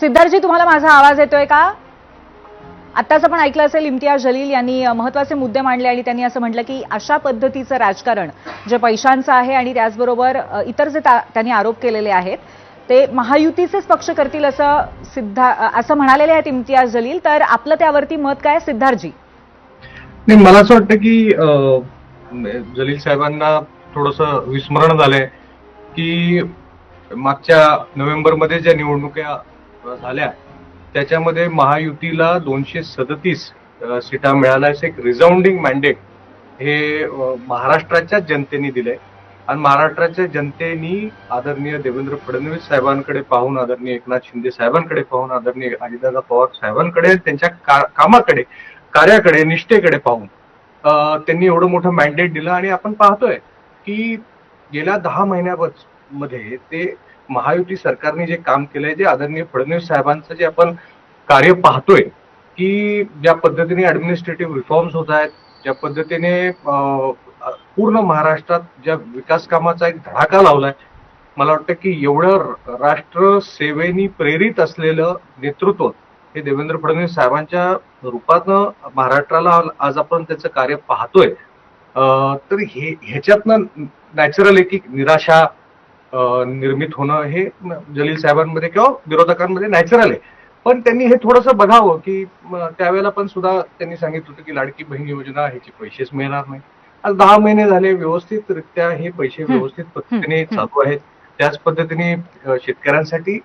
सिद्धार्थजी, तुम्हाला माझा आवाज येतोय का? आत्ताच आपण ऐकलं असेल, इम्तियाज जलील यांनी महत्त्वाचे मुद्दे मांडले आणि त्यांनी असं म्हटलं की अशा पद्धतीचं राजकारण जे पैशांचं आहे आणि त्याचबरोबर इतर जे त्यांनी आरोप केलेले आहेत ते महायुतीचेच पक्ष करतील असं म्हणालेले आहेत इम्तियाज जलील. तर आपलं त्यावरती मत काय, सिद्धार्थजी? नाही, मला असं वाटतं की जलील साहेबांना थोडंसं विस्मरण झालंय की मागच्या नोव्हेंबरमध्ये ज्या निवडणुका झाल्या त्याच्यामध्ये महायुतीला 237 सीटा मिळाल्याचं एक रिझाऊंडिंग मॅन्डेट हे महाराष्ट्राच्या जनतेने दिलंय. आणि महाराष्ट्राच्या जनतेनी आदरणीय देवेंद्र फडणवीस साहेबांकडे पाहून, आदरणीय एकनाथ शिंदे साहेबांकडे पाहून, आदरणीय अजितदादा पवार साहेबांकडे, त्यांच्या कामाकडे, कार्याकडे, निष्ठेकडे पाहून त्यांनी एवढं मोठं मॅन्डेट दिलं. आणि आपण पाहतोय की गेल्या 10 महिन्यामध्ये ते महायुती सरकारने जे काम केलंय, जे आदरणीय फडणवीस साहेबांचं जे आपण कार्य पाहतोय की ज्या पद्धतीने ऍडमिनिस्ट्रेटिव्ह रिफॉर्म्स होत आहेत, ज्या पद्धतीने पूर्ण महाराष्ट्रात ज्या विकास कामाचा एक धडाका लावलाय, मला वाटतं की एवढं राष्ट्र सेवेनी प्रेरित असलेलं नेतृत्व हे देवेंद्र फडणवीस साहेबांच्या रूपातनं महाराष्ट्राला आज आपण त्याचं कार्य पाहतोय. तर ह्याच्यातनं नॅचरल एक निराशा निर्मित होणं हे जलील साहेबांमध्ये किंवा विरोधकांमध्ये नॅचरल आहे. पण त्यांनी हे थोडंसं बघावं की त्यावेळेला पण सुद्धा त्यांनी सांगितलं होतं की लाडकी बहीण योजना ह्याचे पैसेच मिळणार नाही. आज 10 महिने झाले व्यवस्थितरित्या हे पैसे व्यवस्थित पद्धतीने चालू आहेत. त्याच पद्धतीने शेतकऱ्यांसाठी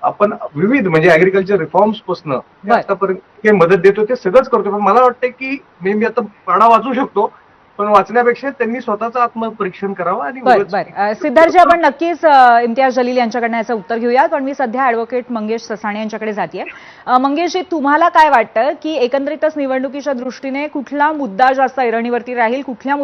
आपण विविध म्हणजे ऍग्रिकल्चर रिफॉर्म्स पासून आतापर्यंत मदत देतो ते सगळंच करतो. पण मला वाटतं की मी आता पाढा वाचू शकतो, पण वाचण्यापेक्षा त्यांनी स्वतःचं आत्मपरीक्षण करावं. आणि सिद्धार्थजी, आपण नक्कीच इम्तियाज जलील यांच्याकडनं याचं उत्तर घेऊया. पण मी सध्या ऍडव्होकेट मंगेश ससाणे यांच्याकडे जाते. मंगेशजी, तुम्हाला काय वाटतं की एकंदरीतच निवडणुकीच्या दृष्टीने कुठला मुद्दा जास्त ऐरणीवरती राहील, कुठल्या